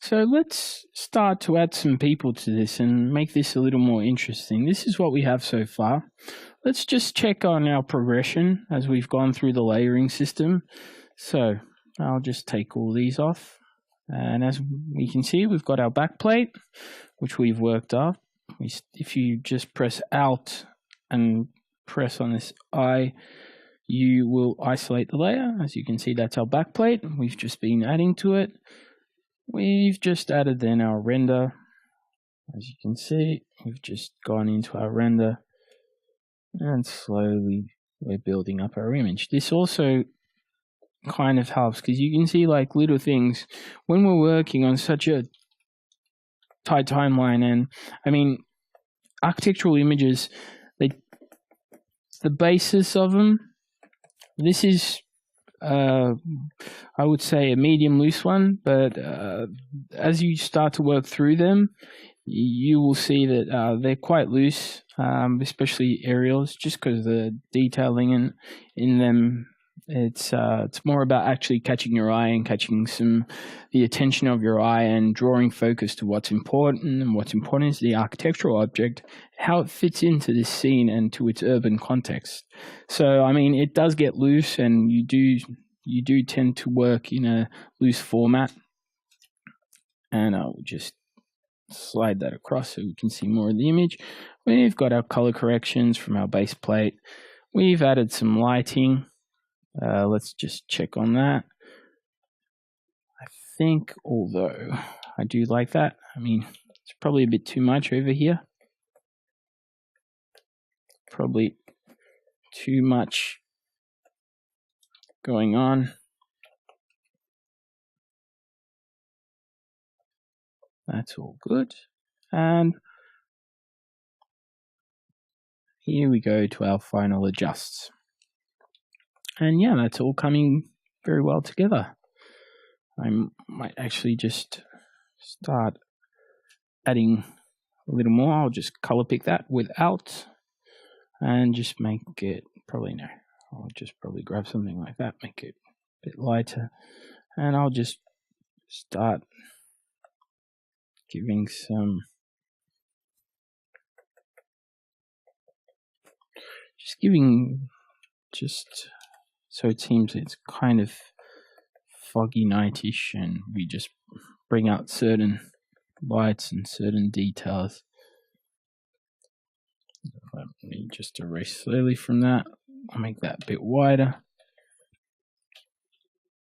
So let's start to add some people to this and make this a little more interesting. This is what we have so far. Let's just check on our progression as we've gone through the layering system. So I'll just take all these off. And as we can see, we've got our backplate, which we've worked up. If you just press Alt and press on this I, you will isolate the layer. As you can see, that's our backplate. We've just been adding to it. We've just added then our render. As you can see, we've just gone into our render and slowly we're building up our image. This also kind of helps because you can see like little things when we're working on such a tight timeline. And I mean, architectural images, the basis of them, this is I would say a medium loose one, but as you start to work through them, you will see that they're quite loose, especially aerials, just because the detailing in them, it's more about actually catching your eye and catching the attention of your eye and drawing focus to what's important, and what's important is the architectural object, how it fits into this scene and to its urban context. So, I mean, it does get loose, and you do tend to work in a loose format. And I'll just slide that across so we can see more of the image. We've got our color corrections from our base plate. We've added some lighting. Let's just check on that. I think, although I do like that, I mean, it's probably a bit too much over here. Probably too much going on. That's all good. And here we go to our final adjusts. And yeah, that's all coming very well together. I might actually just start adding a little more. I'll just color pick that without and just make it I'll just probably grab something like that, make it a bit lighter. And I'll just start giving so it seems it's kind of foggy nightish, and we just bring out certain lights and certain details. Let me just erase slowly from that. I'll make that a bit wider.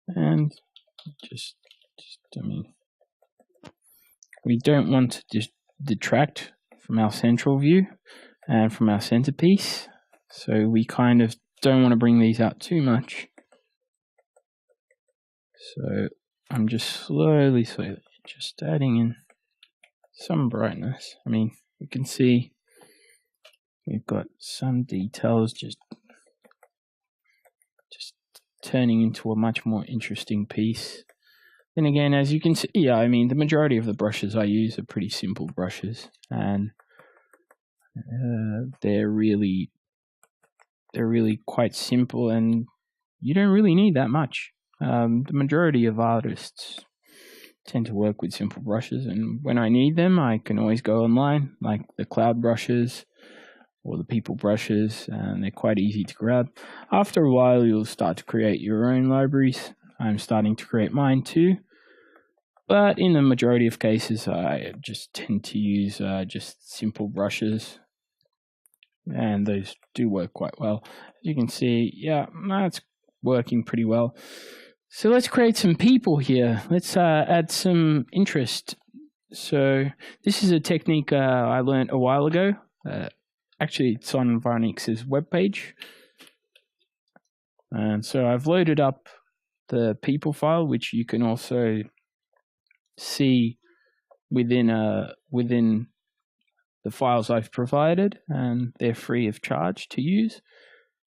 And I mean, we don't want to just detract from our central view and from our centerpiece. So we kind of don't want to bring these out too much. So I'm just slowly just adding in some brightness. I mean, you can see we've got some details just turning into a much more interesting piece. Then again, as you can see, yeah, I mean, the majority of the brushes I use are pretty simple brushes, and they're really quite simple, and you don't really need that much. The majority of artists tend to work with simple brushes, and when I need them, I can always go online, like the cloud brushes or the people brushes, and they're quite easy to grab. After a while, you'll start to create your own libraries. I'm starting to create mine too, but in the majority of cases, I just tend to use just simple brushes, and those do work quite well. As you can see, yeah, that's working pretty well. So let's create some people here. Let's add some interest. So this is a technique I learned a while ago. Actually, it's on Varnix's webpage. And so I've loaded up the people file, which you can also see within the files I've provided, and they're free of charge to use.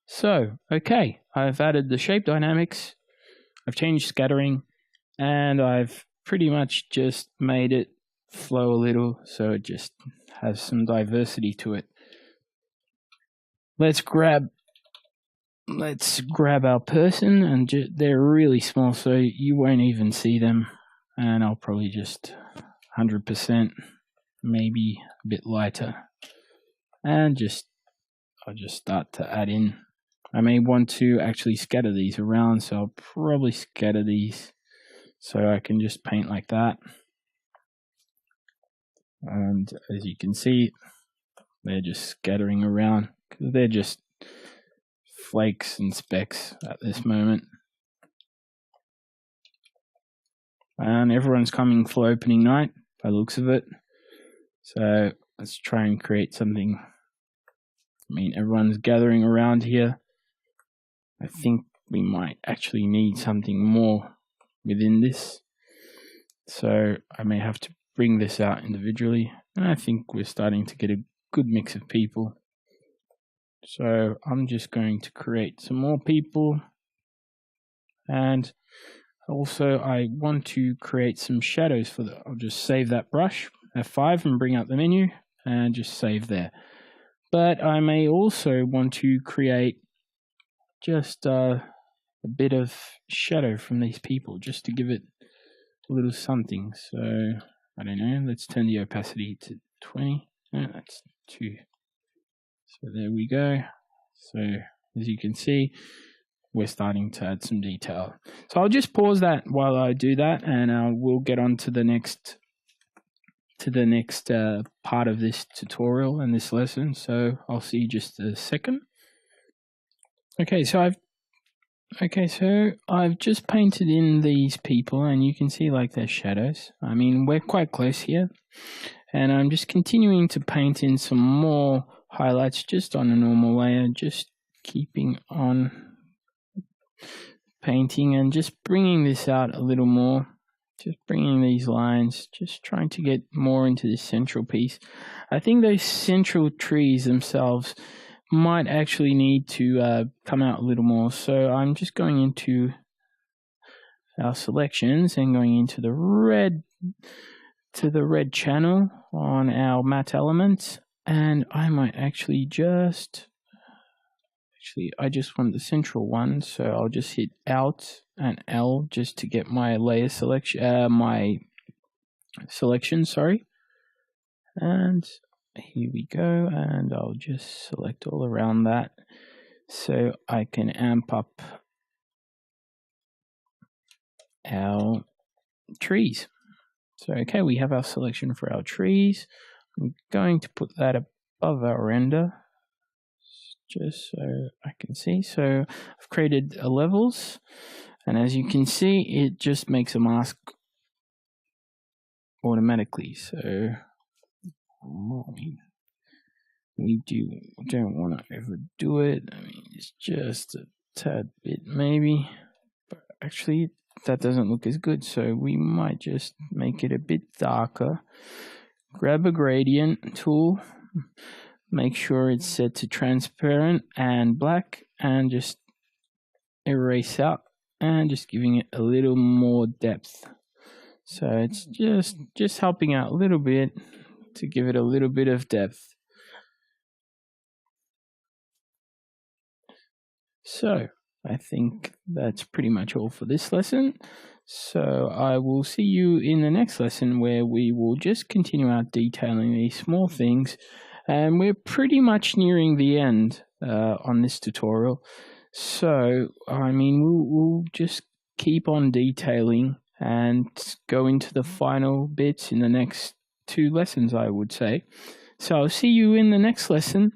So, okay, I've added the shape dynamics, I've changed scattering, and I've pretty much just made it flow a little so it just has some diversity to it. Let's grab our person, and they're really small, so you won't even see them. and I'll probably just 100%, maybe a bit lighter, and I'll just start to add in. I may want to actually scatter these around, so I'll probably scatter these so I can just paint like that. And as you can see, they're just scattering around because they're just flakes and specks at this moment. And everyone's coming for opening night by the looks of it. So let's try and create something. I mean, everyone's gathering around here. I think we might actually need something more within this. So I may have to bring this out individually. And I think we're starting to get a good mix of people. So I'm just going to create some more people. And also I want to create some shadows for that. I'll just save that brush, F5, and bring up the menu and just save there. But I may also want to create just a bit of shadow from these people just to give it a little something. So I don't know, let's turn the opacity to 20. No, that's 2. So there we go. So as you can see, we're starting to add some detail. So I'll just pause that while I do that, and we'll get on to the next part of this tutorial and this lesson. So I'll see you just a second. Okay, so I've just painted in these people, and you can see like their shadows. I mean, we're quite close here, and I'm just continuing to paint in some more highlights just on a normal layer, just keeping on painting and just bringing this out a little more, just bringing these lines, just trying to get more into this central piece. I think those central trees themselves might actually need to come out a little more. So I'm just going into our selections and going into the red channel on our matte elements, and I might actually I just want the central one, so I'll just hit Alt and L just to get my layer selection, my selection, sorry. And here we go, and I'll just select all around that so I can amp up our trees. So okay, we have our selection for our trees. I'm going to put that above our render just so I can see. So I've created levels, and as you can see, it just makes a mask automatically. So we don't want to overdo it. I mean, it's just a tad bit maybe, but actually that doesn't look as good, so we might just make it a bit darker. Grab a gradient tool, make sure it's set to transparent and black, and just erase out and just giving it a little more depth. So it's just helping out a little bit to give it a little bit of depth. So I think that's pretty much all for this lesson. So I will see you in the next lesson, where we will just continue our detailing these small things. And we're pretty much nearing the end on this tutorial. So, I mean, we'll just keep on detailing and go into the final bits in the next 2 lessons, I would say. So I'll see you in the next lesson.